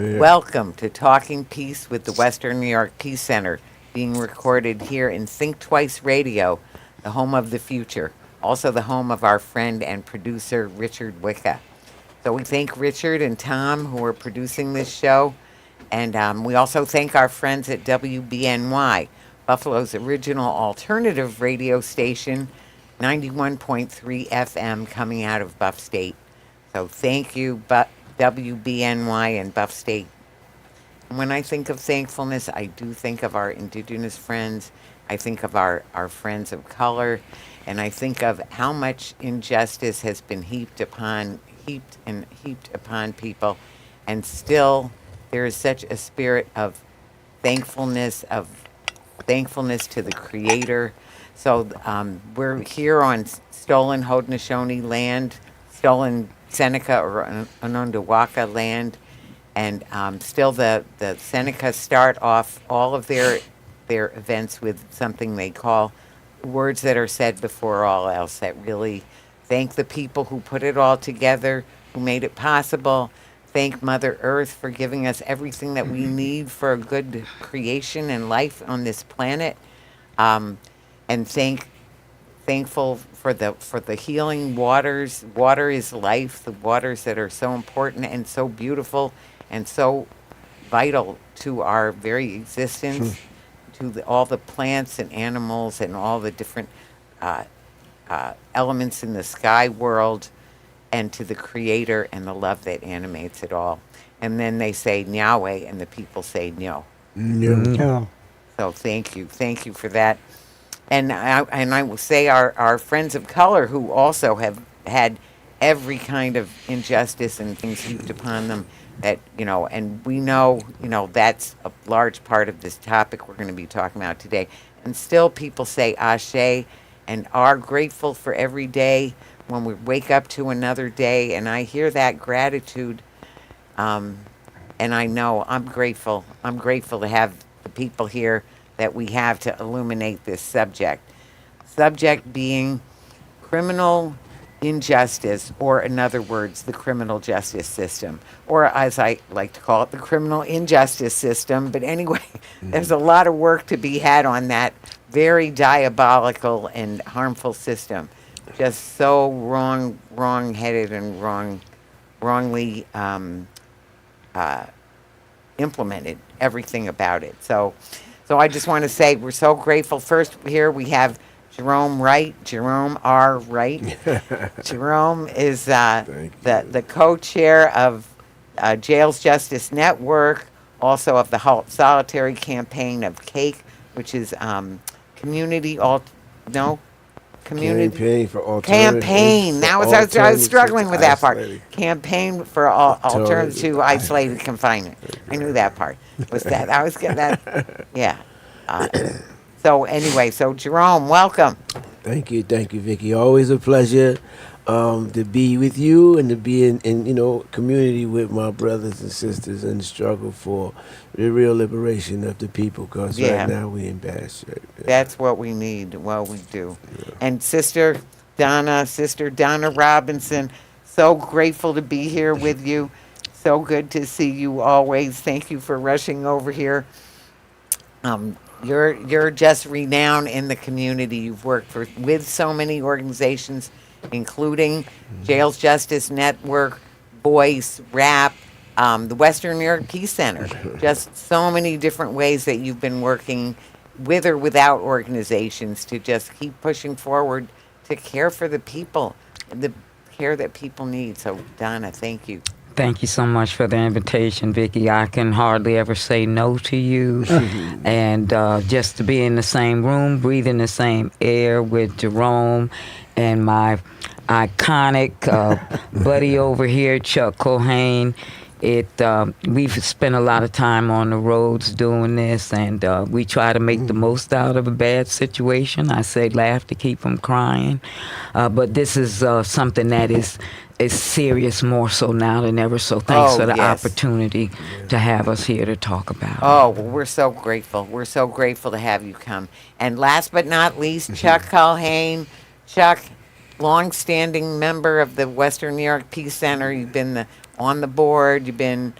Welcome to Talking Peace with the Western New York Peace Center, being recorded here in Think Twice Radio, the home of the future, also the home of our friend and producer, Richard Wicca. So we thank Richard and Tom, who are producing this show, and we also thank our friends at WBNY, Buffalo's original alternative radio station, 91.3 FM, coming out of Buff State. So thank you, WBNY and Buff State. And when I think of thankfulness, I do think of our indigenous friends. I think of our friends of color, and I think of how much injustice has been heaped upon people, and still there is such a spirit of thankfulness to the Creator. So we're here on stolen Haudenosaunee land, stolen Seneca or Onondaga land, and still the Seneca start off all of their events with something they call words that are said before all else, that really thank the people who put it all together, who made it possible. Thank Mother Earth for giving us everything that we need for a good creation and life on this planet, and thankful for the healing waters. Water is life. The waters that are so important and so beautiful and so vital to our very existence, to all the plants and animals and all the different elements in the sky world, and to the Creator and the love that animates it all. And then they say Nyahweh, and the people say Nyo. No. So thank you for that. And I will say our friends of color, who also have had every kind of injustice and things heaped upon them, that, and we know, that's a large part of this topic we're going to be talking about today. And still people say Ashe and are grateful for every day when we wake up to another day. And I hear that gratitude, and I know I'm grateful. I'm grateful to have the people here that we have to illuminate this subject. Subject being criminal injustice, or in other words, the criminal justice system, or as I like to call it, the criminal injustice system. But anyway, there's a lot of work to be had on that very diabolical and harmful system. Just so wrong-headed and wrongly implemented, everything about it. So I just want to say we're so grateful. First, here we have Jerome Wright, Jerome R. Wright. Jerome is the co-chair of Jails Justice Network, also of the Halt Solitary Campaign of CAKE, which is community. Campaign for alternative. Campaign. Now I was struggling with that part. Campaign for alternative to isolated confinement. I knew that part. Was that I was getting that? Yeah. So anyway, Jerome, welcome. Thank you, Vicki. Always a pleasure to be with you and to be in community with my brothers and sisters in the struggle for the real liberation of the people. Because right now we in bad shape. Yeah. That's what we need. Well, we do. Yeah. And Sister Donna Robinson, so grateful to be here with you. So good to see you always. Thank you for rushing over here. You're just renowned in the community. You've worked with so many organizations, including Jails Justice Network, Voice, RAP, the Western New York Peace Center. Just so many different ways that you've been working with or without organizations to just keep pushing forward to care for the people, the care that people need. So, Donna, thank you. Thank you so much for the invitation, Vicki. I can hardly ever say no to you. And just to be in the same room, breathing the same air with Jerome and my iconic buddy over here, Chuck Culhane. We've spent a lot of time on the roads doing this, and we try to make the most out of a bad situation. I say laugh to keep from crying. But this is something that is serious, more so now than ever. So thanks for the opportunity to have us here to talk about it. Well, we're so grateful. We're so grateful to have you come. And last but not least, Chuck Culhane. Chuck, long-standing member of the Western New York Peace Center. You've been on the board. You've been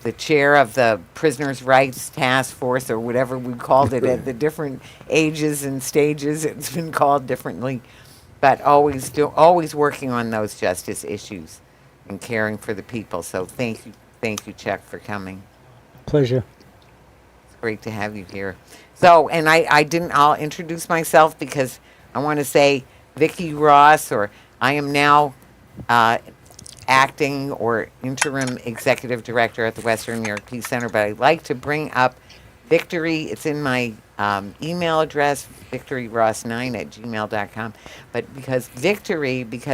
the chair of the Prisoners' Rights Task Force, or whatever we called it at the different ages and stages. It's been called differently, but always working on those justice issues and caring for the people. So thank you, Chuck, for coming. Pleasure. It's great to have you here. So, and I'll introduce myself because I want to say Vicki Ross, or I am now acting or interim executive director at the Western New York Peace Center, but I'd like to bring up Victory. It's in my email address, victoryross9@gmail.com. But because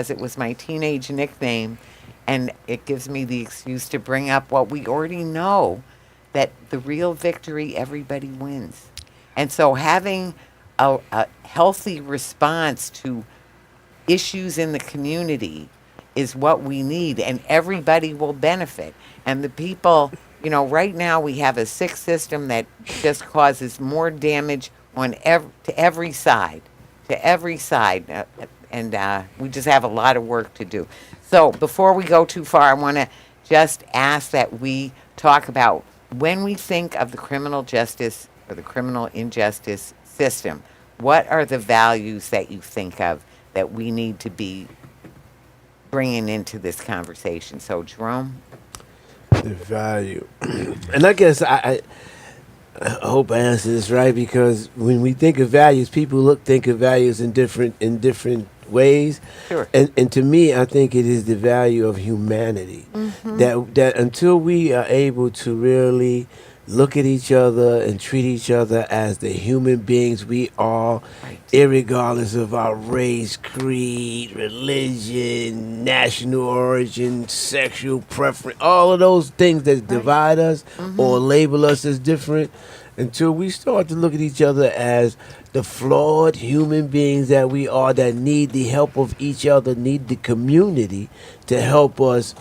it was my teenage nickname, and it gives me the excuse to bring up what we already know, that the real victory, everybody wins. And so having a healthy response to issues in the community is what we need, and everybody will benefit. And the people, right now we have a sick system that just causes more damage to every side, and we just have a lot of work to do. So before we go too far, I want to just ask that we talk about, when we think of the criminal justice or the criminal injustice system, what are the values that you think of that we need to be bringing into this conversation? So, Jerome? The value. And I guess I hope I answer this right, because when we think of values, people think of values in different ways. Sure. And to me, I think it is the value of humanity. Mm-hmm. That until we are able to really look at each other and treat each other as the human beings we are, right, irregardless of our race, creed, religion, national origin, sexual preference, all of those things that divide us, mm-hmm, or label us as different, until we start to look at each other as the flawed human beings that we are, that need the help of each other, need the community to help us.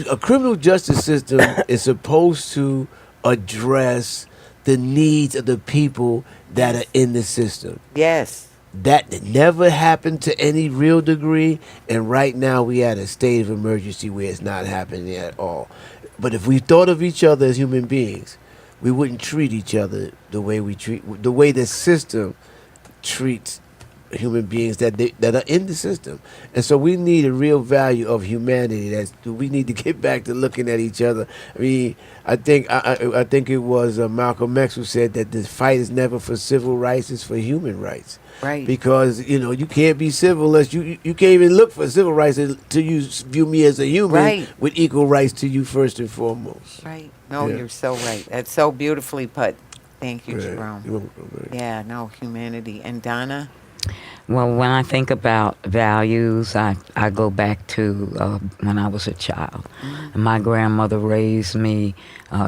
A criminal justice system is supposed to address the needs of the people that are in the system. Yes. That never happened to any real degree, and right now we at a state of emergency where it's not happening at all. But if we thought of each other as human beings, we wouldn't treat each other the way the system treats human beings that are in the system. And so we need a real value of humanity. We need to get back to looking at each other. I mean, I think it was Malcolm X who said that the fight is never for civil rights, it's for human rights. Right. Because you can't be civil unless you can't even look for civil rights until you view me as a human, right, with equal rights to you first and foremost. Right. No, yeah. You're so right. That's so beautifully put. Thank you, Right. Jerome. Yeah, no, humanity. And Donna? Well, when I think about values, I go back to when I was a child. Mm-hmm. My grandmother raised me.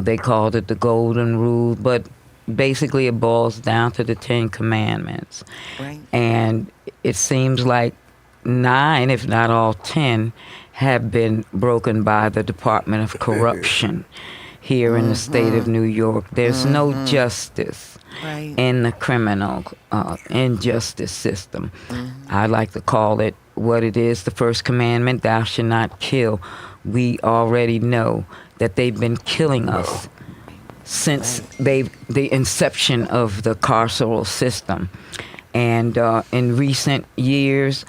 They called it the Golden Rule, but basically it boils down to the 10 Commandments. Right. And it seems like 9, if not all 10, have been broken by the Department of Corruption here, mm-hmm, in the state of New York. There's, mm-hmm, no justice, right, in the criminal injustice system. Mm-hmm. I like to call it what it is. The first commandment, thou shalt not kill. We already know that they've been killing us since the inception of the carceral system. And in recent years,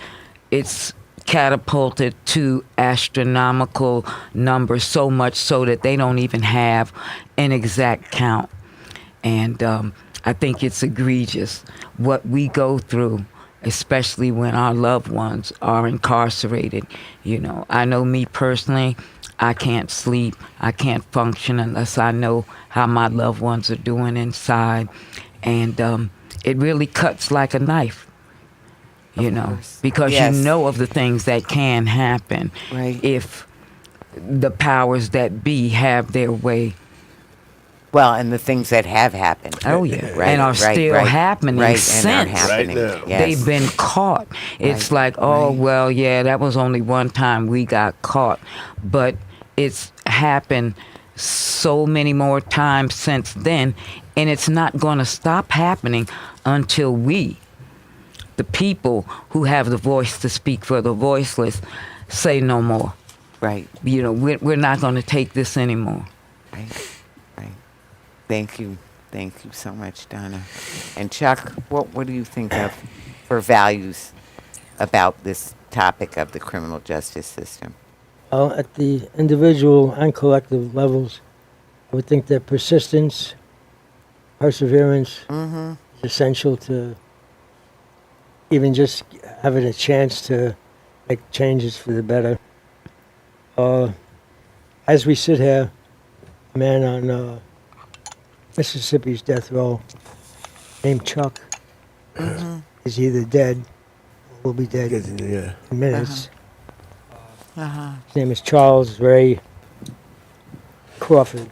it's catapulted to astronomical numbers, so much so that they don't even have an exact count. And I think it's egregious what we go through, especially when our loved ones are incarcerated. I know me personally, I can't sleep, I can't function unless I know how my loved ones are doing inside. And it really cuts like a knife. Because yes, you know of the things that can happen, right, if the powers that be have their way. Well, and the things that have happened. Oh, yeah. Right, and are still happening since. And are happening. Right now. Yes. They've been caught. It's like, oh, well, yeah, that was only one time we got caught. But it's happened so many more times since then, and it's not going to stop happening until we, the people who have the voice to speak for the voiceless, say no more. Right. You know, we're not going to take this anymore. Right. Right. Thank you. Thank you so much, Donna. And Chuck, what do you think of for values about this topic of the criminal justice system? At the individual and collective levels, I would think that persistence, perseverance Mm-hmm. is essential to even just having a chance to make changes for the better. As we sit here, a man on Mississippi's death row named Chuck is either dead or will be dead Yeah. in minutes. Uh-huh. His name is Charles Ray Crawford.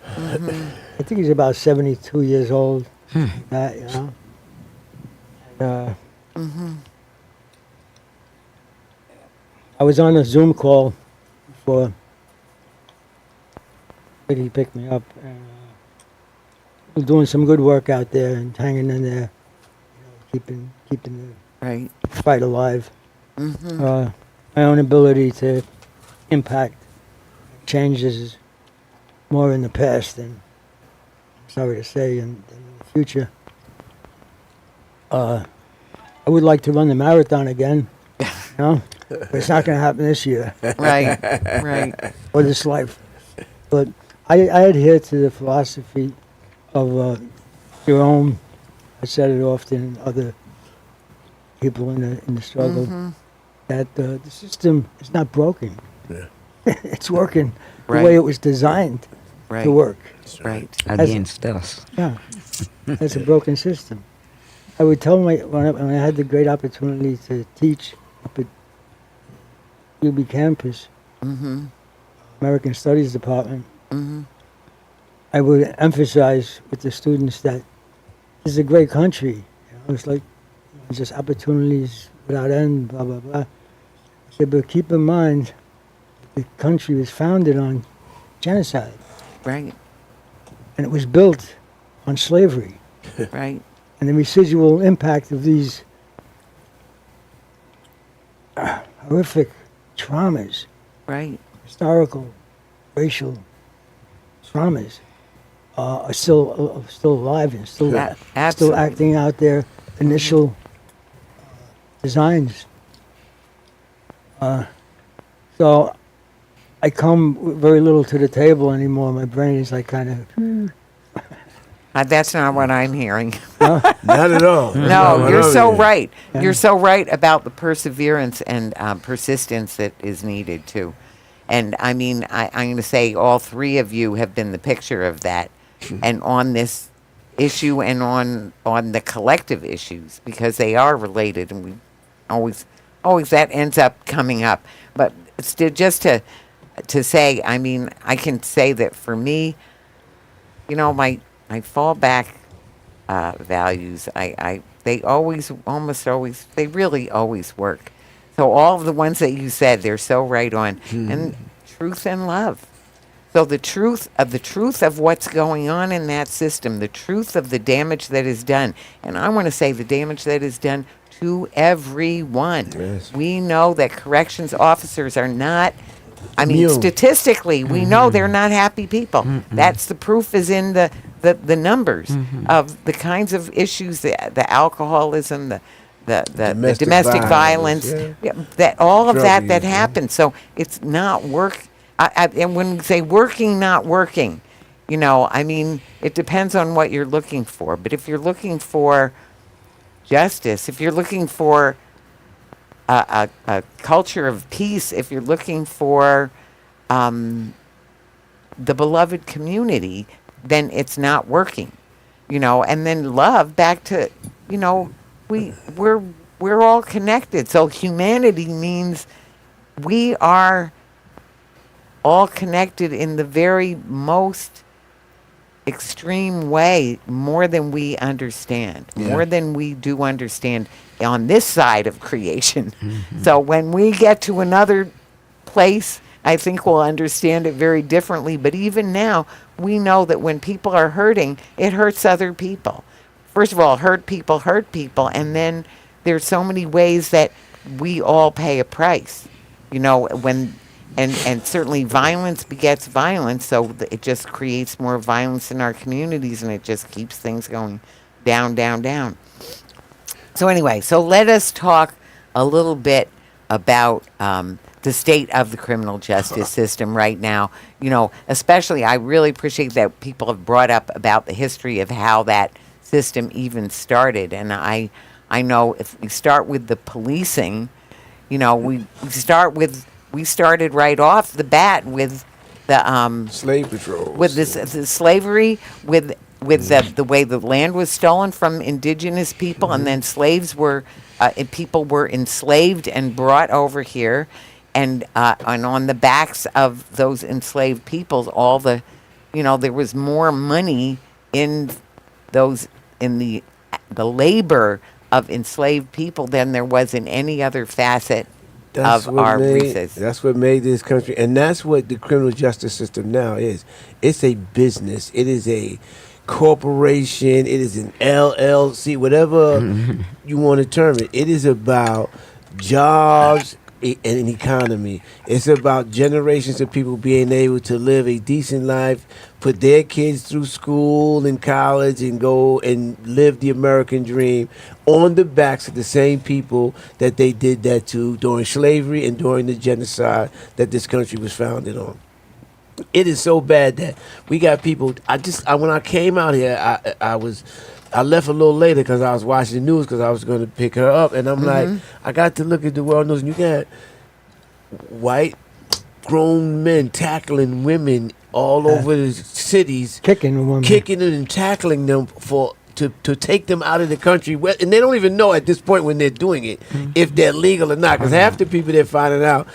I think he's about 72 years old. You know. And, I was on a Zoom call before he picked me up. And, we're doing some good work out there and hanging in there, keeping Right. the fight alive. Mm-hmm. My own ability to impact changes is more in the past than, I'm sorry to say, in the future. I would like to run the marathon again, you know, but it's not going to happen this year Right. Right. or this life. But I adhere to the philosophy of Jerome. I said it often, other people in the struggle, that the system is not broken. Yeah. It's working Right. the way it was designed Right. to work. Right. Against us. Yeah, that's a broken system. I would tell when I had the great opportunity to teach up at UB campus, Mm-hmm. American Studies Department, Mm-hmm. I would emphasize with the students that this is a great country. You know, it's like just opportunities without end, blah, blah, blah. I said, but keep in mind, the country was founded on genocide, Right. and it was built on slavery. Right. And the residual impact of these horrific traumas, Right. historical, racial traumas, are still alive and still Absolutely. acting out their initial designs. So I come with very little to the table anymore. My brain is like kind of That's not what I'm hearing. Not at all. No, you're so right. Yeah. You're so right about the perseverance and persistence that is needed too. And I mean, I'm going to say all three of you have been the picture of that, and on this issue and on the collective issues, because they are related, and we always that ends up coming up. But just to say, I mean, I can say that for me, you know, my fallback values, they really always work. So all of the ones that you said, they're so right on. And truth and love. So the truth of what's going on in that system, the truth of the damage that is done. And I want to say the damage that is done to everyone. Yes. We know that corrections officers are not, I mean, Immune. statistically, we know they're not happy people. That's the proof is in the numbers of the kinds of issues, the alcoholism, the domestic violence, yeah. that all of Drug that use, yeah. happens. So it's not work. And when we say working, not working, you know, I mean, it depends on what you're looking for. But if you're looking for justice, if you're looking for a culture of peace, if you're looking for the beloved community, then it's not working, you know. And then love, back to, you know, we're all connected. So humanity means we are all connected in the very most extreme way, more than we understand, more than we do understand on this side of creation. So when we get to another place, I think we'll understand it very differently. But even now, we know that when people are hurting, it hurts other people. First of all, hurt people, and then there's so many ways that we all pay a price. you know, and certainly violence begets violence, so it just creates more violence in our communities, and it just keeps things going down, down, down. So anyway, so let us talk a little bit about the state of the criminal justice system right now. You know, especially I really appreciate that people have brought up about the history of how that system even started. And I know if we start with the policing, you know, we started right off the bat with the Slave patrols. with the slavery, with the way the land was stolen from indigenous people, and then slaves were people were enslaved and brought over here, and on the backs of those enslaved peoples, all the, you know, there was more money in the labor of enslaved people than there was in any other facet of our races. That's what made this country, and that's what the criminal justice system now is. It's a business. It is a corporation. It is an LLC, whatever you want to term it. It is about jobs and an economy. It's about generations of people being able to live a decent life, put their kids through school and college, and go and live the American dream on the backs of the same people that they did that to during slavery and during the genocide that this country was founded on. It is so bad that we got people. When I came out here, I left a little later because I was watching the news because I was going to pick her up, and I'm like, I got to look at the world news, and you got white grown men tackling women all over the cities, Kicking women. kicking them and tackling them to take them out of the country, and they don't even know at this point when they're doing it if they're legal or not. Because half the people they're finding out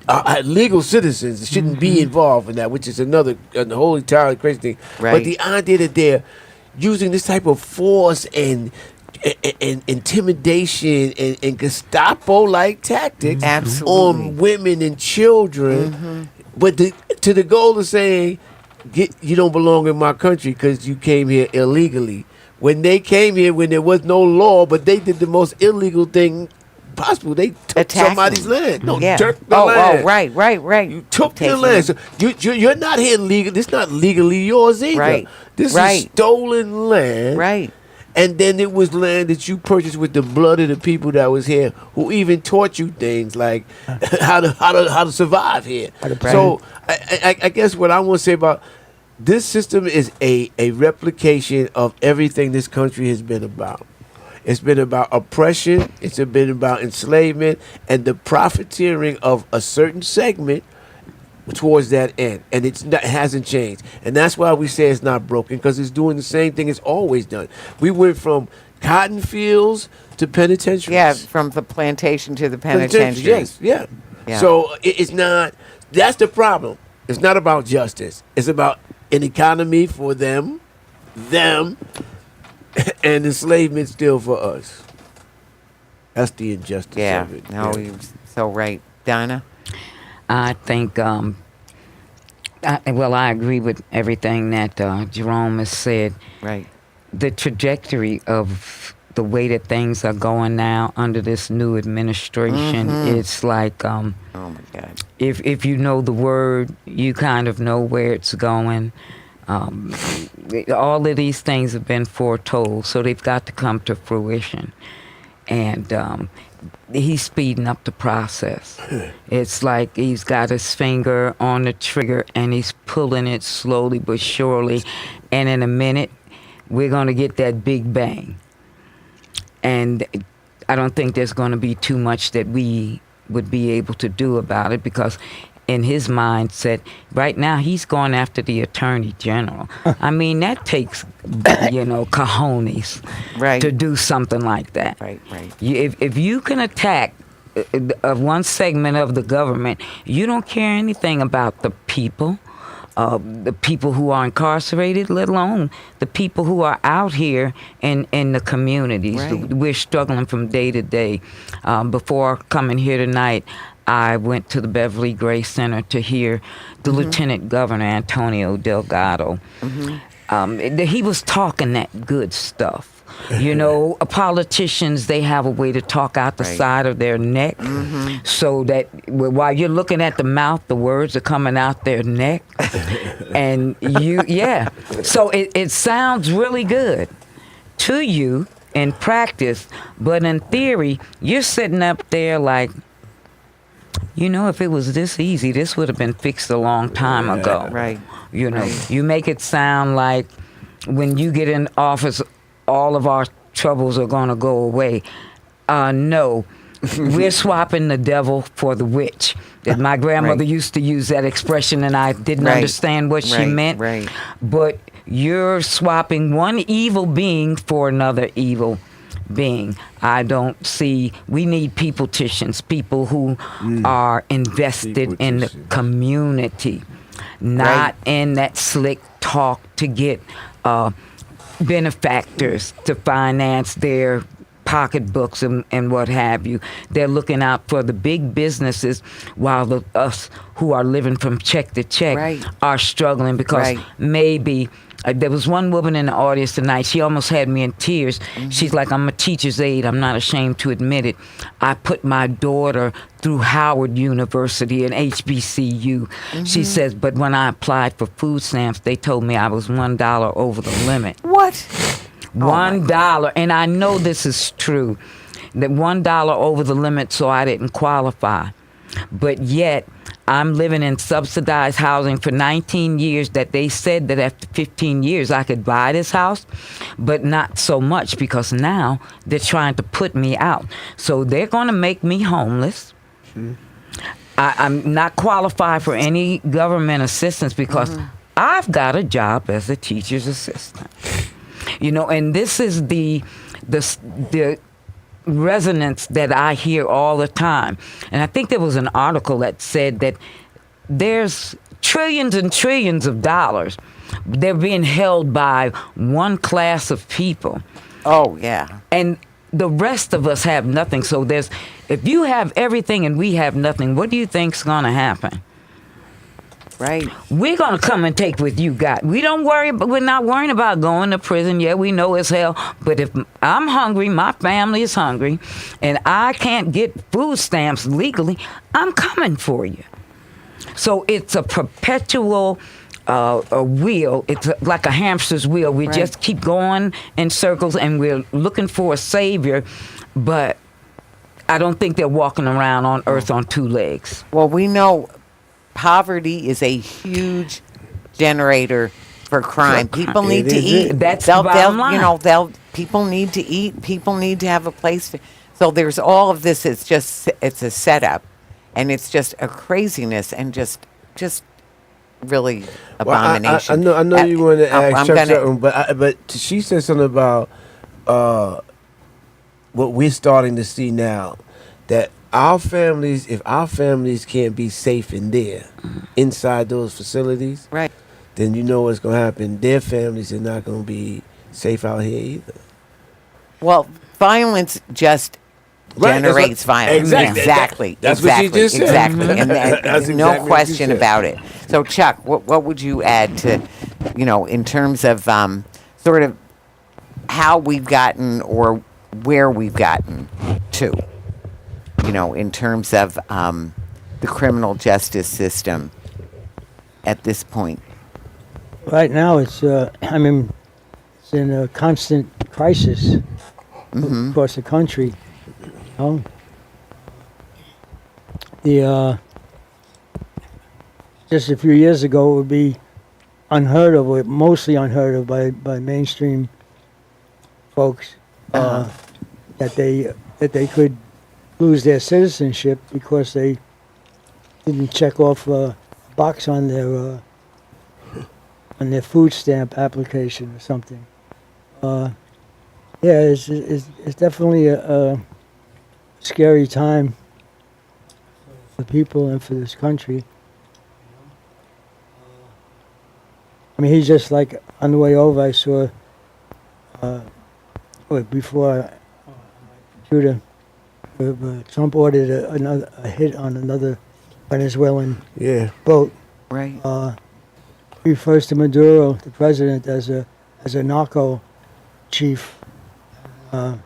are legal citizens, shouldn't be involved in that, which is a whole entirely crazy thing. Right. But the idea that they're using this type of force and intimidation and Gestapo-like tactics Absolutely. on women and children, but to the goal of saying, you don't belong in my country because you came here illegally. When they came here, when there was no law, but they did the most illegal thing possible. They took Attack somebody's them. land. No, Yeah. took the land. Right. You took their Taking land. them. So you're not here legal. It's not legally yours either. Right. This Right. is stolen land. Right. And then it was land that you purchased with the blood of the people that was here, who even taught you things like how to survive here. So I guess what I want to say about this system is a replication of everything this country has been about. It's been about oppression. It's been about enslavement and the profiteering of a certain segment towards that end. And it hasn't changed. And that's why we say it's not broken, because it's doing the same thing it's always done. We went from cotton fields to penitentiaries. Yeah, from the plantation to the penitentiary. Yes, yeah. So it's not, that's the problem. It's not about justice. It's about an economy for them, and enslavement still for us. That's the injustice of it. No, you're so right. Donna? I think, I agree with everything that Jerome has said. Right. The trajectory of the way that things are going now under this new administration, it's like, Oh, my God. if you know the word, you kind of know where it's going. All of these things have been foretold, so they've got to come to fruition. And he's speeding up the process. It's like he's got his finger on the trigger and he's pulling it slowly but surely. And in a minute, we're going to get that big bang. And I don't think there's going to be too much that we would be able to do about it, because in his mindset, right now, he's going after the Attorney General. I mean, that takes, cojones to do something like that. Right. If you can attack one segment of the government, you don't care anything about the people who are incarcerated, let alone the people who are out here in the communities. Right. We're struggling from day to day. Before coming here tonight, I went to the Beverly Grace Center to hear the Lieutenant Governor, Antonio Delgado. He was talking that good stuff. You know, politicians, they have a way to talk out the Right. side of their neck so that while you're looking at the mouth, the words are coming out their neck. And so it sounds really good to you in practice, but in theory, you're sitting up there like, you know, if it was this easy, this would have been fixed a long time ago. Right. You know, Right. you make it sound like when you get in office, all of our troubles are going to go away. No, we're swapping the devil for the witch. That my grandmother Right. used to use that expression, and I didn't Right. understand what she Right, meant. right. But you're swapping one evil being for another evil being. I don't see. We need peopleticians, people who are invested in the Peopleticians. community, not in that slick talk to get benefactors to finance their pocketbooks and what have you. They're looking out for the big businesses while us who are living from check to check Right. are struggling because Right. maybe there was one woman in the audience tonight. She almost had me in tears. She's like, I'm a teacher's aide. I'm not ashamed to admit it. I put my daughter through Howard University and HBCU. She says, but when I applied for food stamps, they told me I was $1 over the limit. What? $1, and I know this is true, that $1 over the limit, so I didn't qualify. But yet, I'm living in subsidized housing for 19 years that they said that after 15 years I could buy this house, but not so much because now they're trying to put me out. So they're going to make me homeless. I'm not qualified for any government assistance because I've got a job as a teacher's assistant. You know, and this is the resonance that I hear all the time. And I think there was an article that said that there's trillions and trillions of dollars. They're being held by one class of people. Oh, yeah. And the rest of us have nothing. So if you have everything and we have nothing, what do you think's going to happen? Right. We're going to come and take what you got. We're not worrying about going to prison. Yeah, we know it's hell. But if I'm hungry, my family is hungry, and I can't get food stamps legally, I'm coming for you. So it's a perpetual a wheel. It's like a hamster's wheel. We Right. just keep going in circles, and we're looking for a savior, but I don't think they're walking around on earth on two legs. Well, we know poverty is a huge generator for crime. People need It to is eat. it. That's the bottom line. You know, people need to eat. People need to have a place. So there's all of this. It's a setup, and it's just a craziness and just really abomination. I know you want to I'm ask Chuck gonna- something, but she said something about what we're starting to see now, that if our families can't be safe in there, inside those facilities, Right. then you know what's going to happen. Their families are not going to be safe out here either. Well, violence just Right, that's generates what- violence. exactly. Exactly. That's what she exactly. just said. Exactly. And That's there's no exactly what she question said. about it. So, Chuck, what would you add to, in terms of sort of how we've gotten or where we've gotten to, in terms of the criminal justice system at this point? Right now, it's it's in a constant crisis across the country. Just a few years ago, it would be unheard of, or mostly unheard of by mainstream folks, that they could lose their citizenship because they didn't check off a box on their food stamp application or something. It's definitely a scary time for people and for this country. I mean, he's just like on the way over. I saw before computer, Trump ordered a hit on another Venezuelan boat. Right. He refers to Maduro, the president, as a narco chief, I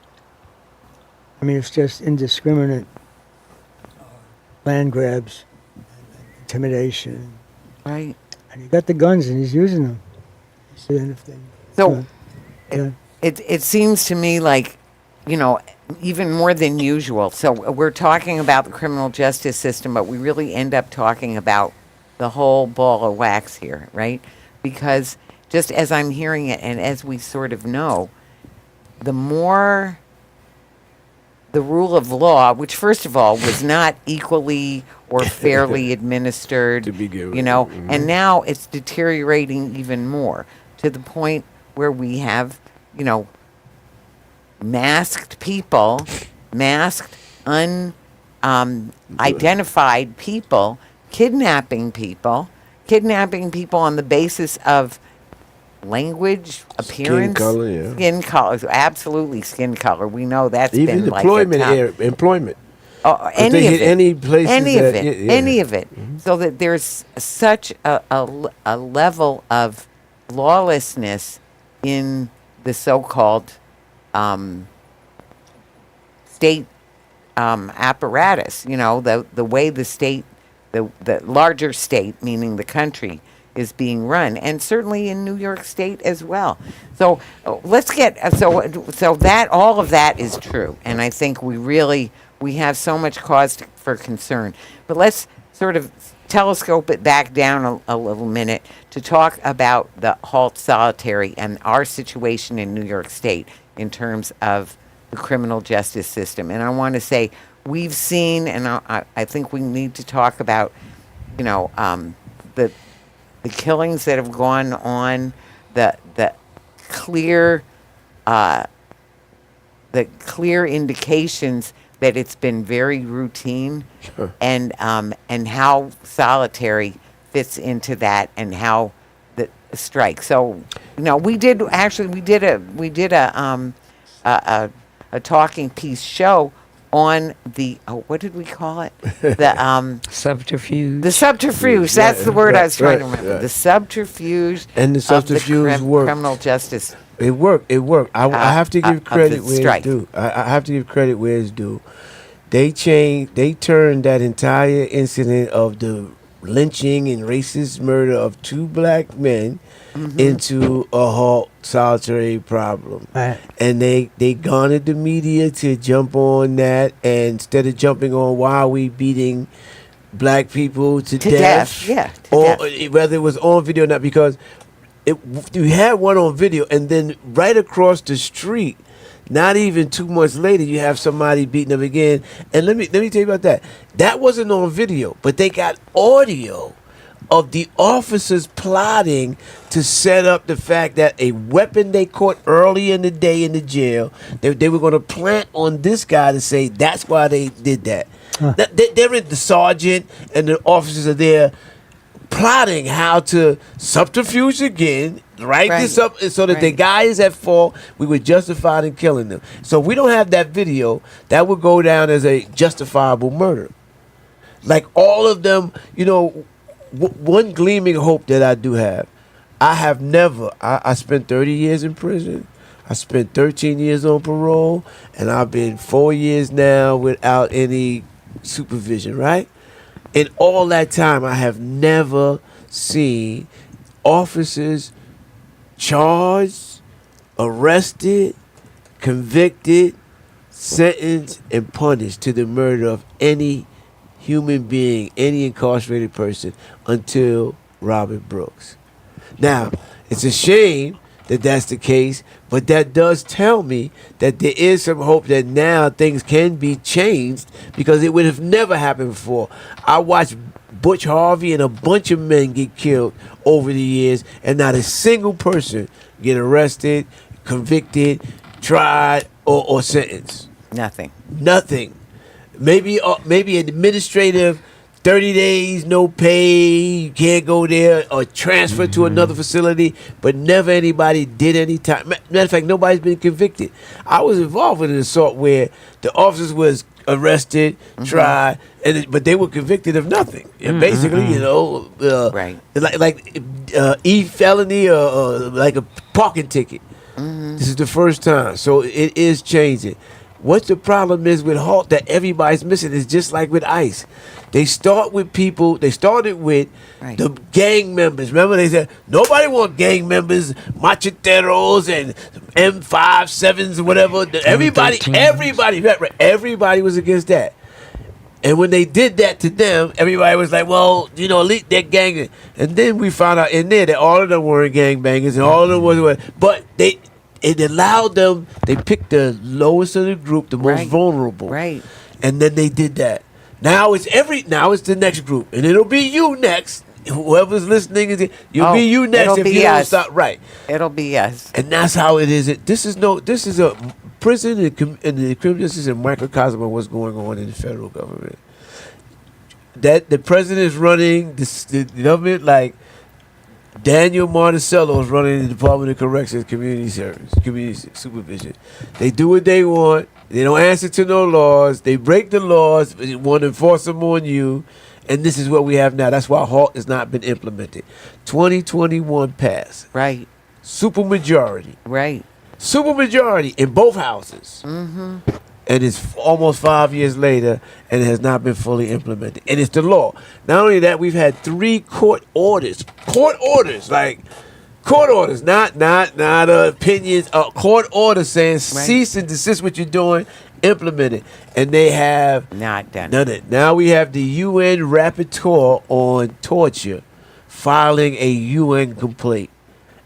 mean, it's just indiscriminate land grabs, intimidation. Right. And he got the guns and he's using them. So, then if they, So yeah. it seems to me like, you know, even more than usual. So we're talking about the criminal justice system, but we really end up talking about the whole ball of wax here, right? Because just as I'm hearing it, and as we sort of know, the more the rule of law, which first of all was not equally or fairly administered, To begin with. you know, Mhm. and now it's deteriorating even more to the point where we have, you know, masked people, masked, identified people, kidnapping people on the basis of language, appearance, color, yeah. skin color, absolutely skin color. We know that's Even been like a employment, top. employment. Oh, If any they of hit it, any places any that- of it, yeah, yeah. any of it, so that there's such a level of lawlessness in the so-called state apparatus. You know, the way the state, the larger state, meaning the country, is being run, and certainly in New York State as well. So let's get so that all of that is true, and I think we have so much cause for concern. But let's sort of telescope it back down a little minute to talk about the halt solitary and our situation in New York State in terms of the criminal justice system. And I want to say we've seen, and I think we need to talk about, you know, the killings that have gone on, the clear indications that it's been very routine, Sure. and how solitary fits into that, and how the strike. So, you know, we did a talking piece show on the what did we call it? Subterfuge. The subterfuge. That's the word I was trying to right, remember. right. The subterfuge. And the subterfuge of the worked. criminal justice. It worked. I have to give of credit the where strike. it's due. I have to give credit where it's due. They turned that entire incident of the lynching and racist murder of 2 black men into a halt solitary problem. Right. And they garnered the media to jump on that, and instead of jumping on why are we beating black people to death, Yeah. to or death. whether it was on video or not, because you had one on video, and then right across the street, not even 2 months later, you have somebody beating them again. And let me tell you about that. That wasn't on video, but they got audio of the officers plotting to set up the fact that a weapon they caught early in the day in the jail, they were going to plant on this guy to say that's why they did that. They're in the sergeant and the officers are there plotting how to subterfuge again, write this up so that the Right. guy is at fault. We were justified in killing them. So if we don't have that video, that would go down as a justifiable murder. Like all of them, you know, one gleaming hope that I do have. I spent 30 years in prison. I spent 13 years on parole, and I've been 4 years now without any supervision, right? In all that time, I have never seen officers charged, arrested, convicted, sentenced, and punished to the murder of any human being, any incarcerated person, until Robert Brooks. Now, it's a shame that that's the case, but that does tell me that there is some hope that now things can be changed, because it would have never happened before. I watched Butch Harvey and a bunch of men get killed over the years, and not a single person get arrested, convicted, tried, or sentenced. Nothing. Nothing. Maybe administrative, 30 days, no pay, you can't go there, or transfer to another facility, but never anybody did any time. Matter of fact, nobody's been convicted. I was involved in an assault where the officers was arrested, tried, but they were convicted of nothing. And basically, you know, Right. like felony or like a parking ticket. This is the first time. So it is changing. What the problem is with HALT that everybody's missing is just like with ICE. They start with people, they started with Right. the gang members. Remember they said, nobody want gang members, macheteros and M57s or whatever. Everybody, everybody was against that. And when they did that to them, everybody was like, well, you know, at least they're gang. And then we found out in there that all of them weren't gangbangers and all of them was, but it allowed them, they picked the lowest of the group, the most Right. vulnerable. Right. And then they did that. Now it's the next group. And it'll be you next. Whoever's listening, you'll be you next it'll if be you don't us. stop. Right. It'll be us. And that's how it is. This is a prison and the criminal justice is a microcosm of what's going on in the federal government. That the president is running the government like Daniel Monticello is running the Department of Corrections, Community Service, Community Supervision. They do what they want. They don't answer to no laws. They break the laws. They want to enforce them on you. And this is what we have now. That's why HALT has not been implemented. 2021 passed. Right. Supermajority. Right. Supermajority in both houses. Mm-hmm. And it's almost 5 years later, and it has not been fully implemented. And it's the law. Not only that, we've had 3 court orders. Court orders, not opinions. Court orders saying cease and desist what you're doing, implement it. And they have Not done. done it. Now we have the UN rapporteur on torture filing a UN complaint.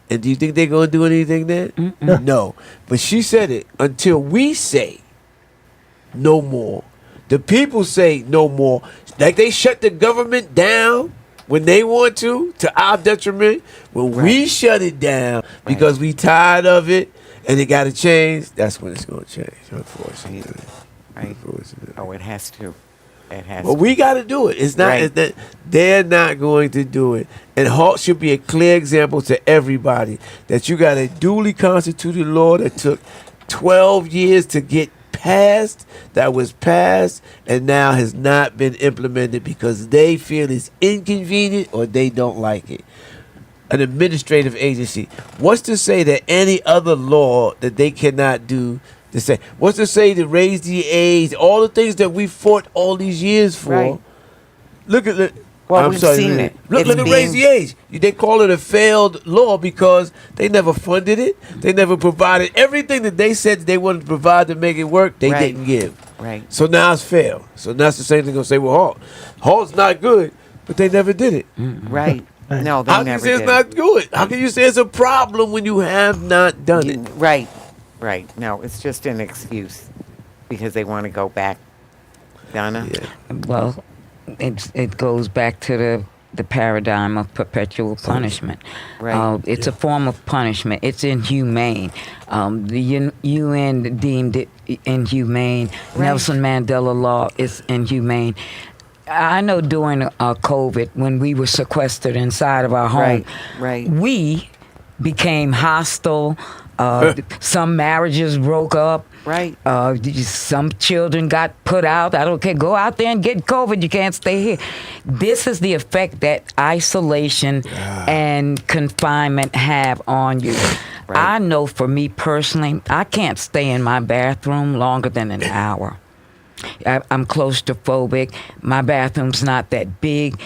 And do you think they're going to do anything then? No. But she said it. Until we say no more. The people say no more. Like they shut the government down when they want to our detriment. When we shut it down because we tired of it and it got to change, that's when it's going to change, unfortunately. Right. Unfortunately. Oh, it has to. It has But to. we got to do it. It's not Right. it's that they're not going to do it. And HALT should be a clear example to everybody that you got a duly constituted law that took 12 years to get passed, that was passed, and now has not been implemented because they feel it's inconvenient or they don't like it. An administrative agency. What's to say that any other law that they cannot do to say? What's to say to raise the age? All the things that we fought all these years for. Right. Look at it. Well, we've seen it. Look It's at raise the age. They call it a failed law because they never funded it. They never provided everything that they said they wanted to provide to make it work. They Right. didn't give. Right. So now it's failed. So that's the same thing they're gonna say. Well, HALT. HALT's not good, but they never did it. Right. No, they How can you never say did. it's not good? How can you say it's a problem when you have not done it? Right. Right. No, it's just an excuse because they want to go back. Donna? Yeah. Well, it goes back to the paradigm of perpetual punishment. Right. It's a form of punishment. It's inhumane. The UN deemed it inhumane. Right. Nelson Mandela law is inhumane. I know during COVID, when we were sequestered inside of our home, Right. we became hostile. Some marriages broke up. Right. Some children got put out. I don't care. Go out there and get COVID. You can't stay here. This is the effect that isolation and confinement have on you. Right. I know for me personally, I can't stay in my bathroom longer than an hour. I'm claustrophobic. My bathroom's not that big.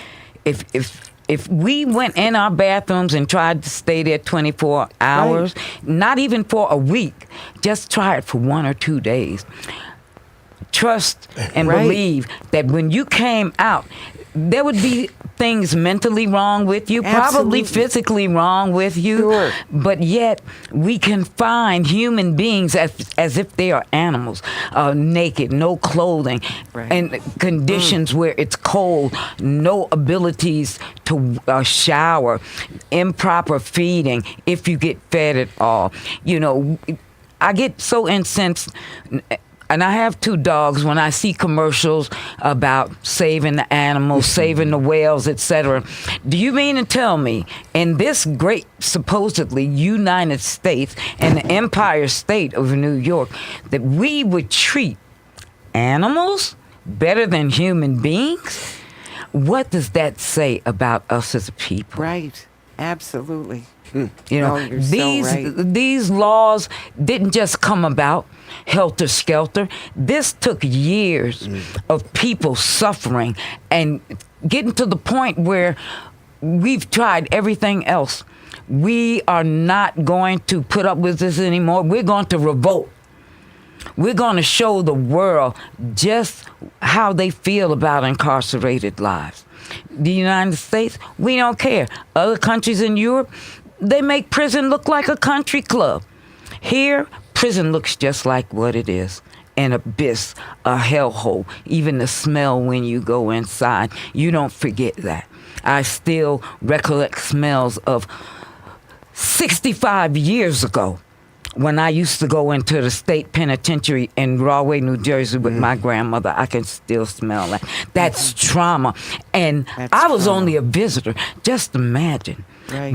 If we went in our bathrooms and tried to stay there 24 hours, not even for a week, just try it for 1 or 2 days. Trust and believe that when you came out, there would be things mentally wrong with you, probably Absolutely. physically wrong with you, Sure. but yet we can find human beings as if they are animals, naked, no clothing, Right. and conditions where it's cold, no abilities to shower, improper feeding, if you get fed at all. You know, I get so incensed. And I have 2 dogs. When I see commercials about saving the animals, saving the whales, etc., do you mean to tell me in this great, supposedly United States and the Empire State of New York that we would treat animals better than human beings? What does that say about us as a people? Right. Absolutely. You know, No, you're so right. these laws didn't just come about helter skelter. This took years of people suffering and getting to the point where we've tried everything else. We are not going to put up with this anymore. We're going to revolt. We're going to show the world just how they feel about incarcerated lives. The United States, we don't care. Other countries in Europe, they make prison look like a country club. Here, prison looks just like what it is. An abyss, a hellhole. Even the smell when you go inside, you don't forget that. I still recollect smells of 65 years ago when I used to go into the state penitentiary in Rahway, New Jersey with my grandmother. I can still smell that. That's trauma. And That's I was trauma. only a visitor. Just imagine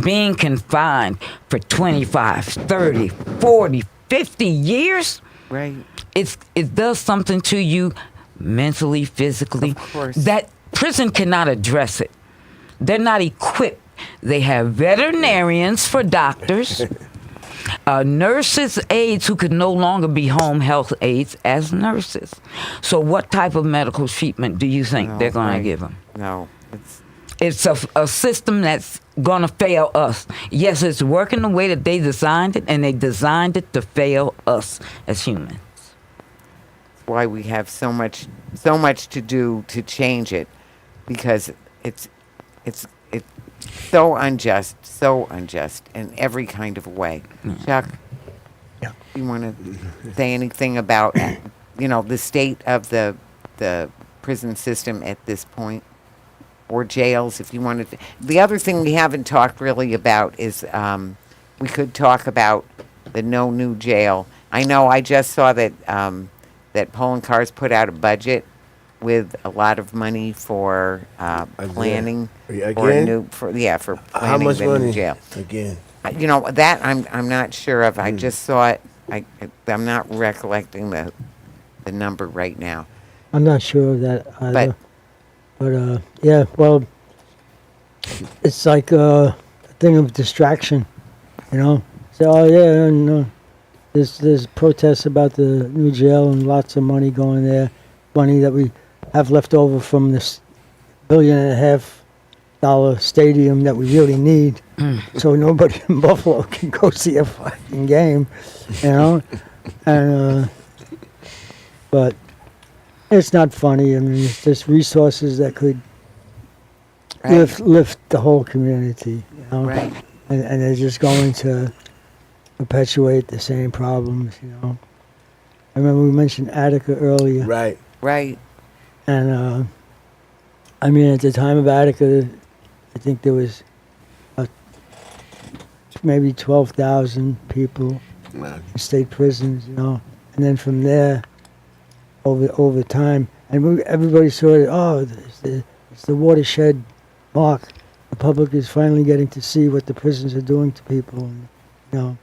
being confined for 25, 30, 40, 50 years. Right. It does something to you mentally, physically. Of course. That prison cannot address it. They're not equipped. They have veterinarians for doctors, nurses, aides who could no longer be home health aides as nurses. So what type of medical treatment do you think No, they're going right. to give them? No. It's a system that's going to fail us. Yes, it's working the way that they designed it, and they designed it to fail us as humans. Why we have so much to do to change it, because it's so unjust in every kind of way. Chuck, Yeah. you want to say anything about the state of the prison system at this point, or jails, if you wanted to. The other thing we haven't talked really about is we could talk about the no new jail. I know I just saw that that Poland Cars put out a budget with a lot of money for planning for a Again? new for planning How much the money? new jail. Again. That I'm not sure of. I just saw it. I'm not recollecting the number right now. I'm not sure of that either. But yeah, well, it's like a thing of distraction, So, oh yeah, and there's protests about the new jail and lots of money going there, money that we have left over from this $1.5 billion stadium that we really need, so nobody in Buffalo can go see a fucking game, and but. It's not funny. I mean, it's just resources that could lift the whole community, Right. And they're just going to perpetuate the same problems, I remember we mentioned Attica earlier. Right. Right. And, I mean, at the time of Attica, I think there was maybe 12,000 people Wow. in state prisons, And then from there, over time, and everybody saw it. Oh, it's the watershed mark. The public is finally getting to see what the prisons are doing to people, and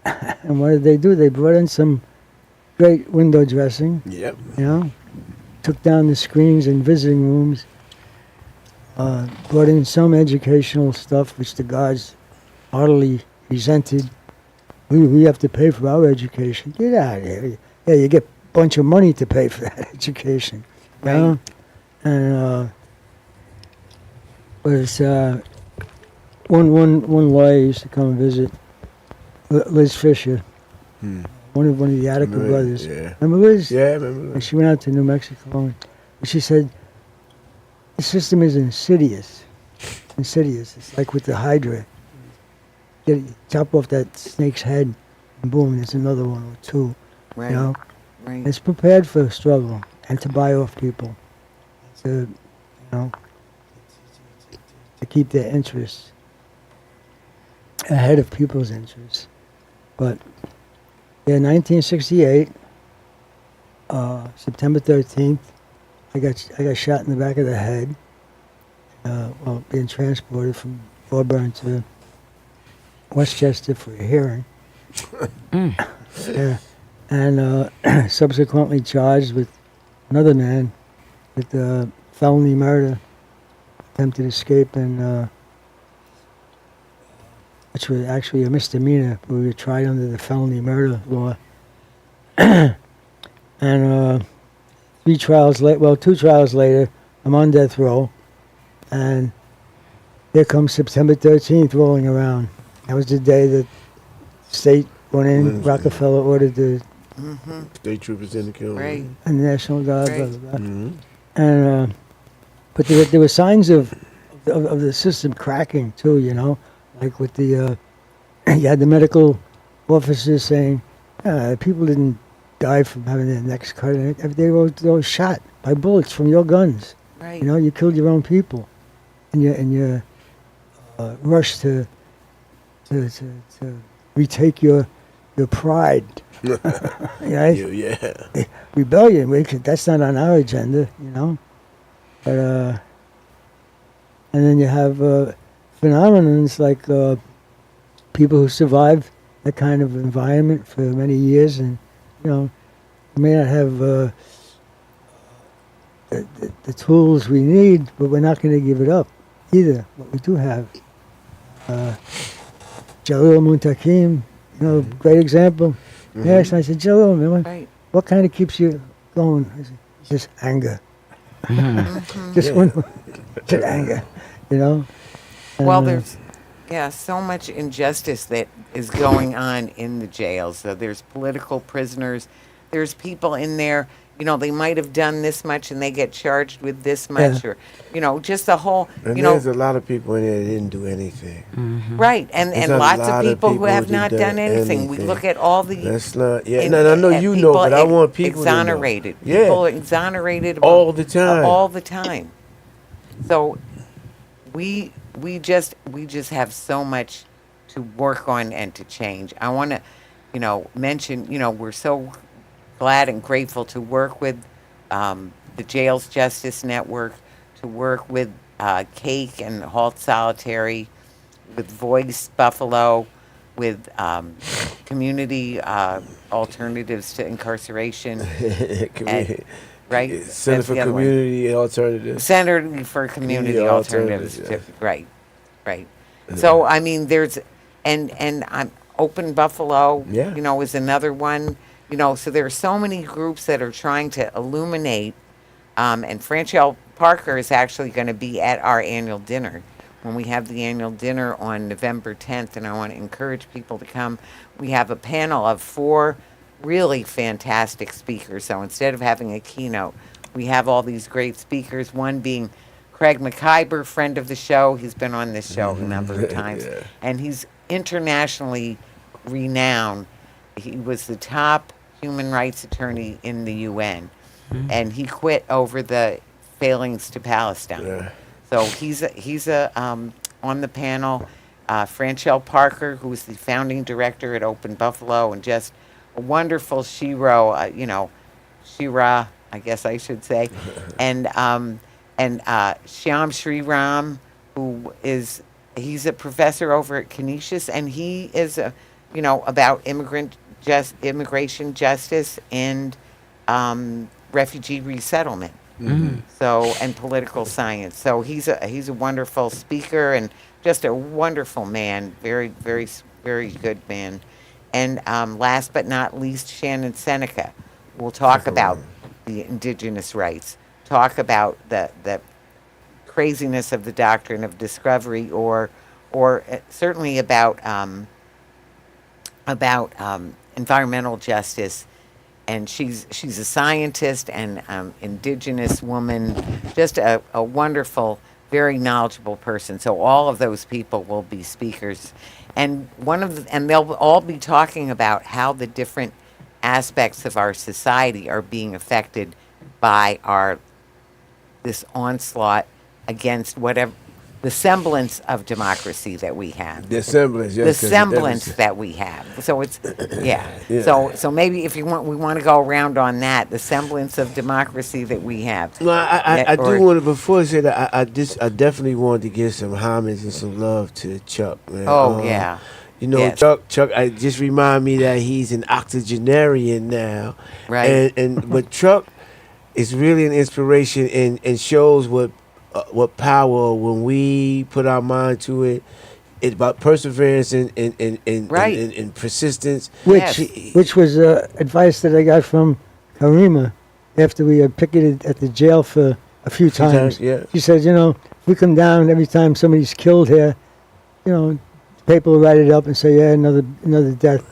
and what did they do? They brought in some great window dressing. Yep. Took down the screens in visiting rooms. Brought in some educational stuff, which the guards heartily resented. We have to pay for our education. Get out of here. Yeah, you get a bunch of money to pay for that education. Right. And but it's one lawyer used to come and visit, Liz Fisher, one of the Attica brothers. Yeah. Remember Liz? Yeah, I remember And that. she went out to New Mexico, and she said, the system is insidious. It's like with the Hydra. Chop off that snake's head, and boom, there's another one or two. Right. Right. It's prepared for struggle and to buy off people, to keep their interests ahead of people's interests. But in 1968, September 13th, I got shot in the back of the head while being transported from Auburn to Westchester for a hearing. Yeah. And subsequently charged with another man with felony murder attempted escape, and which was actually a misdemeanor. We were tried under the felony murder law. And 2 trials later, I'm on death row, and here comes September 13th rolling around. That was the day that state went in. Rockefeller ordered the State troopers in the kill. Right. and the National Guard, Right. blah, blah, blah. Mm-hmm. And but there were signs of the system cracking too. You know, like with the you had the medical officers saying people didn't die from having their necks cut. They were shot by bullets from your guns. Right. You know, you killed your own people, and you rush to retake your pride. Right? Yeah. Rebellion. That's not on our agenda, you know. But and then you have phenomenons like people who survive that kind of environment for many years, and you know, may not have the tools we need, but we're not going to give it up either. What we do have, Jalil Muntakim, you know, great example. Yes, I said, Jalil, man, Right. what kind of keeps you going? I said, just anger. Just just anger, you know. Well, And, there's so much injustice that is going on in the jails. So there's political prisoners. There's people in there, you know, they might have done this much and they get charged with this much, or, you know, just the whole, And you know, there's a lot of people in there that didn't do anything. right. And There's a lots of lot of people who people have who not done done anything. We anything. look at all the That's not. Yeah. and- No, I know and you know, but I want people exonerated. to know. Yeah. People exonerated All the time. all the time. So we just have so much to work on and to change. I want to, you know, mention, you know, we're so glad and grateful to work with the Jails Justice Network, to work with Cake and Halt Solitary, with Voice Buffalo, with community alternatives to incarceration, Community- right? Center That's for the other one. Community Alternatives. Center for Community Community Alternatives. Alternatives, Right. So, I mean, there's, and I'm Open Buffalo, Yeah. you know, is another one. You know, so there are so many groups that are trying to illuminate. And Franchelle Parker is actually going to be at our annual dinner when we have the annual dinner on November 10th. And I want to encourage people to come. We have a panel of 4 really fantastic speakers. So instead of having a keynote, we have all these great speakers, one being Craig McIver, friend of the show. He's been on this show a number of times. Yeah. And he's internationally renowned. He was the top human rights attorney in the UN. And he quit over the failings to Palestine. Yeah. So he's on the panel. Franchelle Parker, who is the founding director at Open Buffalo, and just a wonderful shero, you know, Shira, I guess I should say, and Shyam Sriram, he's a professor over at Canisius, and he is you know, about immigration justice and refugee resettlement. So, and political science. So he's a wonderful speaker and just a wonderful man. Very, very, very good man. And last but not least, Shannon Seneca will talk about the indigenous rights, talk about the craziness of the doctrine of discovery, or certainly about environmental justice. And she's a scientist and indigenous woman, just a wonderful, very knowledgeable person. So all of those people will be speakers, and they'll all be talking about how the different aspects of our society are being affected by this onslaught against whatever the semblance of democracy that we have. The semblance, yes. The 'cause semblance that was- that we have. So it's yeah. Yeah. So maybe if we want to go around on that, the semblance of democracy that we have. No, I Or- do want to, before I say that, I definitely wanted to give some homage and some love to Chuck, man. Oh yeah. You know, Yes. Chuck, I just remind me that he's an octogenarian now. Right. But Chuck is really an inspiration and shows what what power when we put our mind to it. It's about perseverance and persistence. Yes. Which was advice that I got from Karima after we had picketed at the jail for a few times. Yeah. She said, if we come down every time somebody's killed here, the paper will write it up and say, yeah, another death.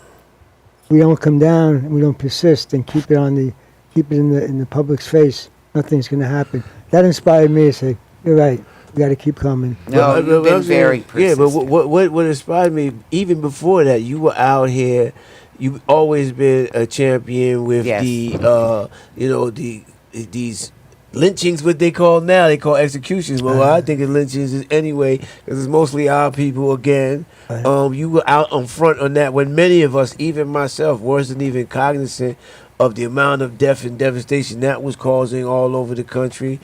We don't come down and we don't persist and keep it in the public's face. Nothing's going to happen. That inspired me to say, you're right. We got to keep coming. No, you've been very persistent. Yeah, but what inspired me even before that, you were out here. You've always been a champion with these lynchings, what they call now. They call executions. Well, I think of lynchings is anyway, because it's mostly our people again. You were out on front on that when many of us, even myself, wasn't even cognizant of the amount of death and devastation that was causing all over the country.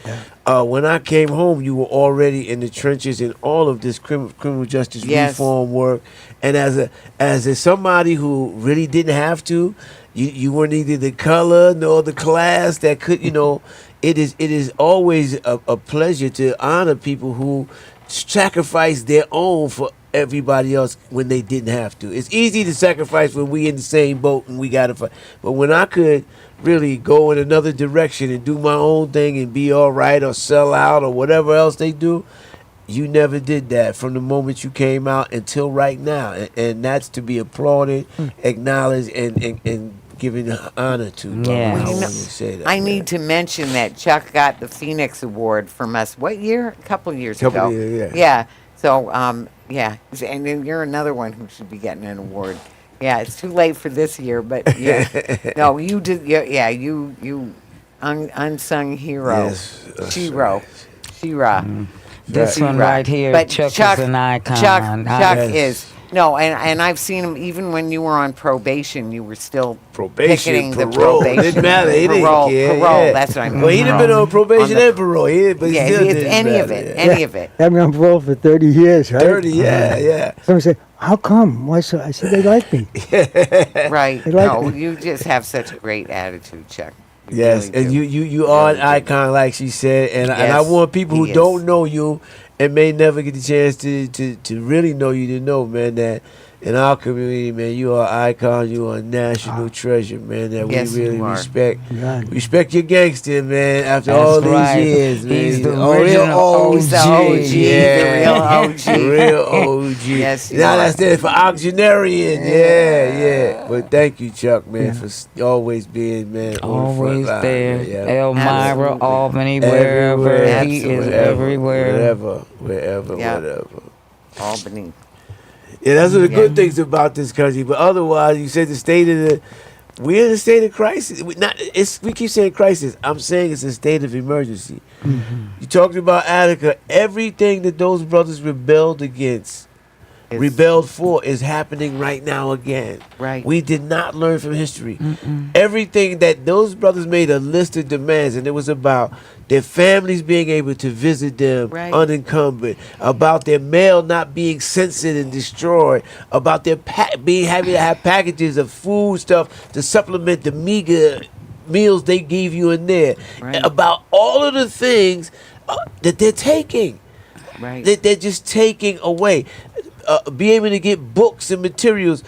When I came home, you were already in the trenches in all of this criminal justice reform work. And as somebody who really didn't have to, you weren't either the color nor the class that could, it is always a pleasure to honor people who sacrifice their own for everybody else when they didn't have to. It's easy to sacrifice when we in the same boat and we gotta fight. But when I could really go in another direction and do my own thing and be all right or sell out or whatever else they do, you never did that from the moment you came out until right now. And that's to be applauded, acknowledged, and given honor to. Yeah. I want to say that. I need to mention that Chuck got the Phoenix Award from us. What year? A couple years ago. Years, Yeah. So, and then you're another one who should be getting an award. Yeah, it's too late for this year, but yeah. No, you did. Yeah, you unsung hero. Yes. Shiro. Shira. This Shira. one right here, But Chuck is an icon. Chuck Yes. is. No, and I've seen him even when you were on probation. You were still picketing the parole. probation. Didn't matter. He didn't care. Parole. Yeah. That's what I mean. Well, he'd have been on probation and parole. But Yeah, still it's didn't any of matter. it. Any of it. I've been on parole for 30 years, right? 30, yeah. Somebody said, how come? Why so? I said, they like me. Right. They like No, me. you just have such a great attitude, Chuck. You Yes, really and do. you are an really do. icon, like she said, and I Yes, want people who he is. don't know you and may never get the chance to really know you to know, man, that in our community, man, you are an icon, you are a national treasure, man, that Yes, we really you are. respect. God. Respect your gangster, man, after That's all these right. years, man. He's the real original OG. He's the OG, Yeah. the real OG. Real OG. Yes, you now are. that's it for octogenarian. Yeah. But thank you, Chuck, man, for always being, man, on the front Always line, there. man. Yeah. Elmira, Absolutely. Albany, wherever. Everywhere. He is Absolutely. everywhere. Wherever. Yeah. Albany. Yeah, that's one of the good things about this country. But otherwise, you said the state of we're in a state of crisis. We keep saying crisis. I'm saying it's a state of emergency. You talked about Attica. Everything that those brothers rebelled against, rebelled for, is happening right now again. Right. We did not learn from history. Everything that those brothers made a list of demands, and it was about their families being able to visit them Right. unencumbered, about their mail not being censored and destroyed, about their having to have packages of food stuff to supplement the meager meals they gave you in there, Right. about all of the things that they're taking. Right. They're just taking away. Be able to get books and materials.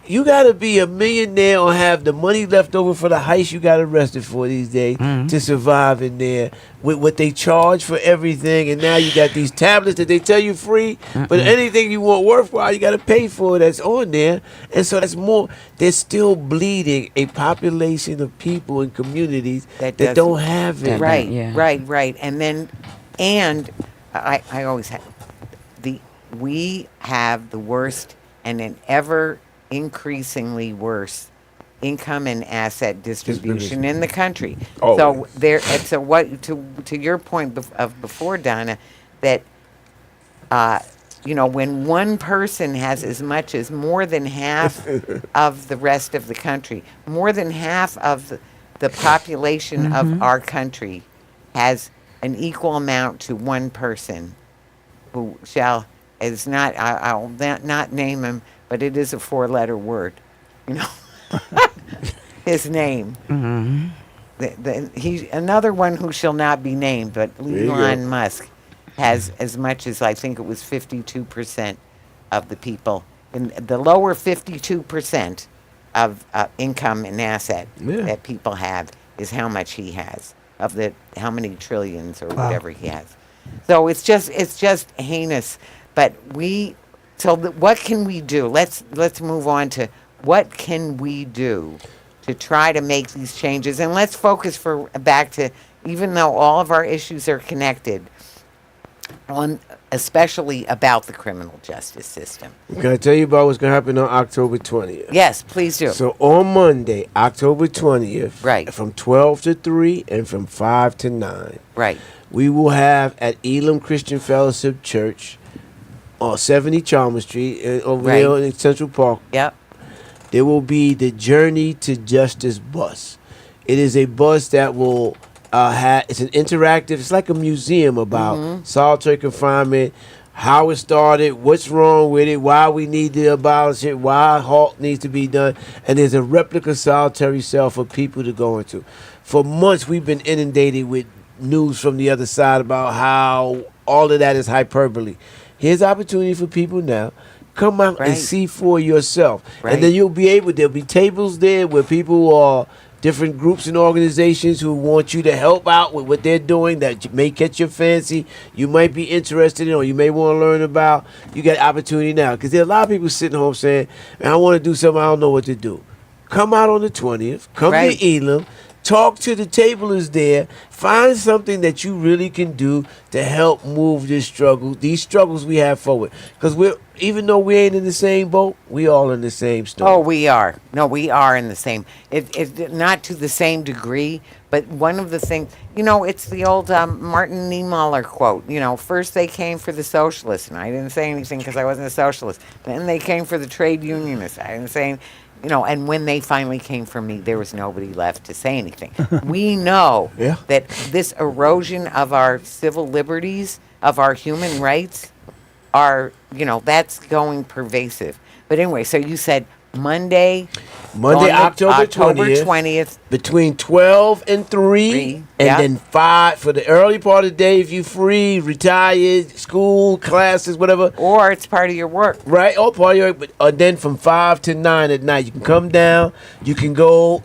You got to be a millionaire or have the money left over for the heist you got arrested for these days to survive in there with what they charge for everything. And now you got these tablets that they tell you free, but anything you want worthwhile, you got to pay for that's on there. And so that's more. They're still bleeding a population of people and communities that doesn't- don't have it. Right, Yeah. right. And I always have we have the worst and an ever increasingly worse income and asset distribution in the country. Oh. So to your point of before, Donna, that when one person has as much as more than half of the rest of the country, more than half of the population of our country has an equal amount to one person who is not, I'll not name him, but it is a 4-letter word, his name. He's another one who shall not be named, but you Elon Musk. has as much as, I think it was 52% of the people, in the lower 52% of income and asset Yeah. that people have is how much he has, of the how many trillions or Wow. whatever he has. So it's just heinous. But what can we do? Let's move on to what can we do to try to make these changes, and let's focus back to, even though all of our issues are connected, on especially about the criminal justice system. Can I tell you about what's going to happen on October 20th? Yes, please do. So on Monday, October 20th, Right. from 12 to 3 and from 5 to 9, Right. we will have at Elam Christian Fellowship Church on 70 Chalmers Street over Right. there in Central Park. Yep. There will be the Journey to Justice bus. It is a bus that will it's an interactive, it's like a museum about solitary confinement, how it started, what's wrong with it, why we need to abolish it, why halt needs to be done. And there's a replica solitary cell for people to go into. For months, we've been inundated with news from the other side about how all of that is hyperbole. Here's opportunity for people now. Come out and Right. see for yourself. Right. And then there'll be tables there where people are different groups and organizations who want you to help out with what they're doing that may catch your fancy, you might be interested in, or you may want to learn about. You got opportunity now. Because there are a lot of people sitting home saying, man, I want to do something, I don't know what to do. Come out on the 20th. Come Right. to Elam. Talk to the tablers there. Find something that you really can do to help move these struggles we have forward. Because even though we ain't in the same boat, we all in the same storm. Oh, we are. No, we are in the same. It not to the same degree, but one of the things, it's the old Martin Niemöller quote. First they came for the socialists, and I didn't say anything because I wasn't a socialist. Then they came for the trade unionists. I didn't say, and when they finally came for me, there was nobody left to say anything. We know Yeah. that this erosion of our civil liberties, of our human rights, that's going pervasive. But anyway, so you said Monday, October 20th. 20th. Between 12 and 3, Three, and yeah. then 5 for the early part of the day if you free, retired, school, classes, whatever. Or it's part of your work. Right, all part of your, but then from 5 to 9 at night, you can come down. You can go,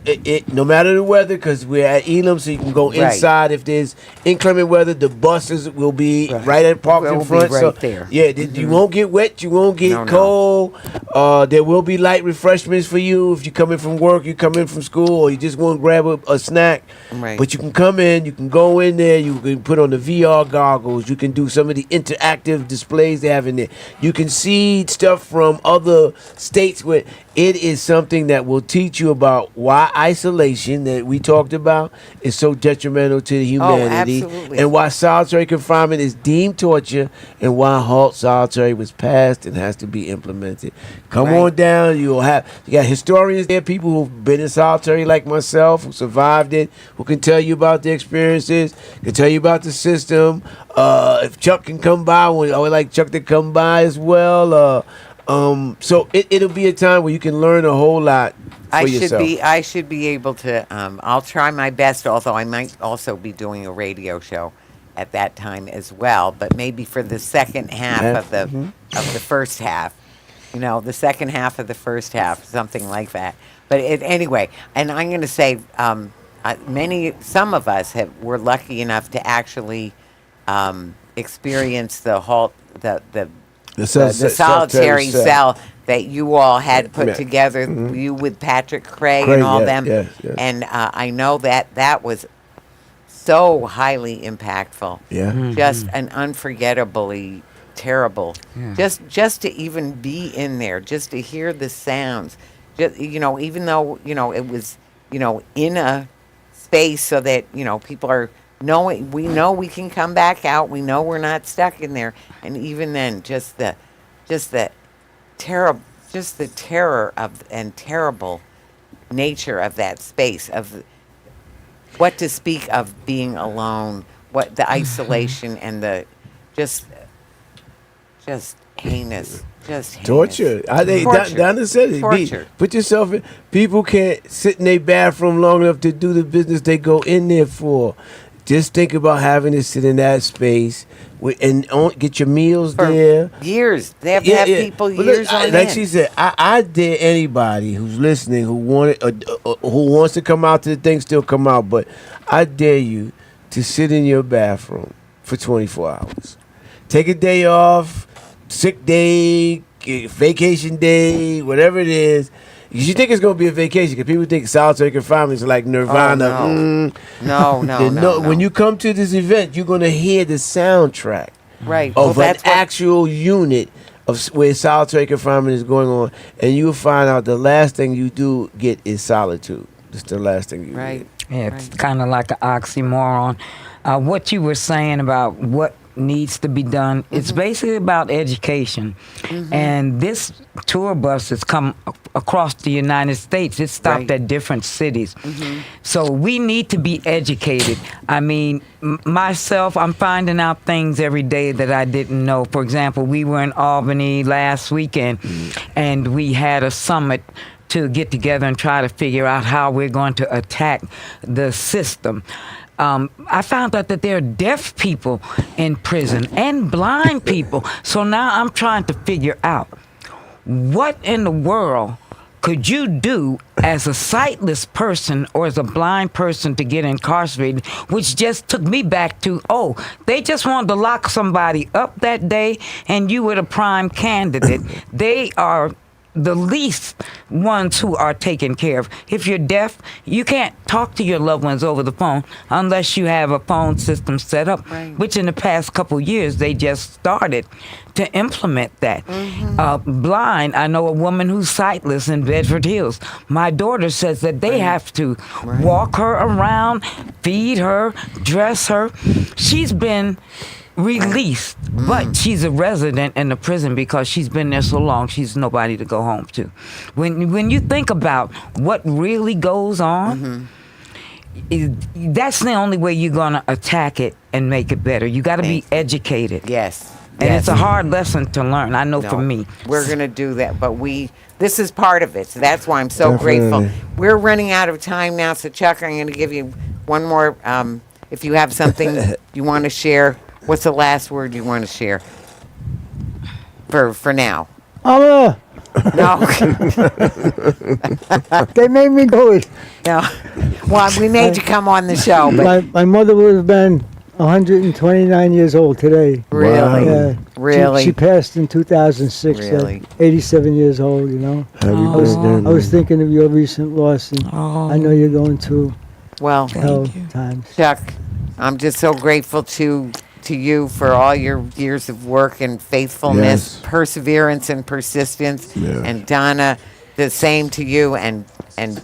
no matter the weather, because we're at Elam, so you can go Right. inside. If there's inclement weather, the buses will be right at parked Will in be front. right so there. yeah, you won't get wet, you won't get No, no. cold. There will be light refreshments for you if you come in from work, you come in from school, or you just want to grab a snack. Right. But you can come in, you can go in there, you can put on the VR goggles, you can do some of the interactive displays they have in there. You can see stuff from other states where it is something that will teach you about why isolation that we talked about is so detrimental to humanity, absolutely. and why solitary confinement is deemed torture, and why halt solitary was passed and has to be implemented. Come Right. on down. You got historians there, people who've been in solitary like myself, who survived it, who can tell you about their experiences, can tell you about the system. If Chuck can come by, I would like Chuck to come by as well. So it'll be a time where you can learn a whole lot for yourself. I should be able to. I'll try my best. Although I might also be doing a radio show at that time as well. But maybe for the second half of the first half. The second half of the first half, something like that. But anyway, and I'm going to say, some of us were lucky enough to actually experience the solitary cell that you all had put together. You with Patrick Cray and all them, yes. and I know that was so highly impactful. Yeah. Just an unforgettably terrible. Yeah. Just to even be in there, just to hear the sounds. Just, even though it was in a space so that people are knowing, we know we can come back out. We know we're not stuck in there. And even then, just the terror of and terrible nature of that space, of what to speak of being alone, what the isolation and the just heinous. Just heinous. Torture. Torture. Donna said it. Torture. Put yourself in. People can't sit in their bathroom long enough to do the business they go in there for. Just think about having to sit in that space and get your meals For there. years. They have to have people But years look, on like end. she said, I dare anybody who's listening who who wants to come out to the thing, still come out. But I dare you to sit in your bathroom for 24 hours. Take a day off, sick day, vacation day, whatever it is. You think it's gonna be a vacation because people think solitary confinement is like Nirvana. Oh, no. No. When you come to this event, you're gonna hear the soundtrack Right. of Well, an that's what, actual unit of where solitary confinement is going on, and you'll find out the last thing you do get is solitude. It's the last thing you right. get. Yeah, it's kind of like an oxymoron. What you were saying about what needs to be done, it's basically about education. And this tour bus has come across the United States. It stopped Right. at different cities. So we need to be educated. I mean, myself, I'm finding out things every day that I didn't know. For example, we were in Albany last weekend, and we had a summit to get together and try to figure out how we're going to attack the system. I found out that there are deaf people in prison and blind people. So now I'm trying to figure out what in the world could you do as a sightless person or as a blind person to get incarcerated, which just took me back to, they just wanted to lock somebody up that day and you were the prime candidate. They are the least ones who are taken care of. If you're deaf, you can't talk to your loved ones over the phone unless you have a phone system set up, Right. which in the past couple years they just started to implement that. Blind, I know a woman who's sightless in Bedford Hills. My daughter says that they have to walk her around, feed her, dress her. She's been released, but she's a resident in the prison because she's been there so long. She's nobody to go home to. When you think about what really goes on, that's the only way you're gonna attack it and make it better. You got to be educated, Yes. and yes. it's a hard lesson to learn. I know No, for me. We're going to do that, but this is part of it. So that's why I'm so Definitely. grateful. We're running out of time now, so Chuck, I'm going to give you one more. If you have something you want to share, what's the last word you want to share? For now. Allah, No. they made me do it. No. Well, we made you come on the show, but My mother would have been 129 years old today. really, Yeah. really, She passed in 2006 Really? at 87 years old, you know. Happy Oh. birthday. I was thinking of your recent loss, and I know you're going through well, hell times. Chuck, I'm just so grateful to you for all your years of work and faithfulness, Yes. perseverance and persistence. Yeah. And Donna, the same to you, and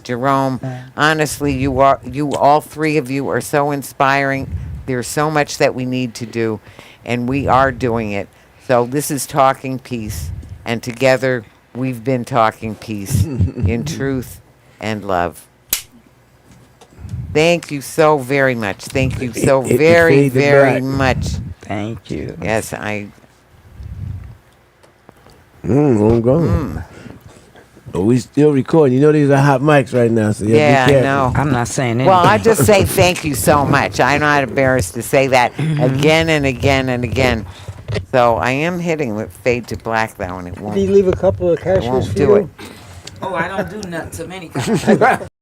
Jerome. Honestly, you all three of you are so inspiring. There's so much that we need to do, and we are doing it. So this is Talking Peace, and together we've been talking peace in truth and love. Thank you so very much. Thank you so It very, faded very back. much. Thank you. Yes, I'm going. But we still recording. You know these are hot mics right now, so you yeah, have to I be careful. know. I'm not saying anything. Well, I just say thank you so much. I'm not embarrassed to say that again and again and again. So I am hitting with fade to black though, and it Did he won't. leave a couple of cashews won't for do you? it. Oh, I don't do nuts of any kind.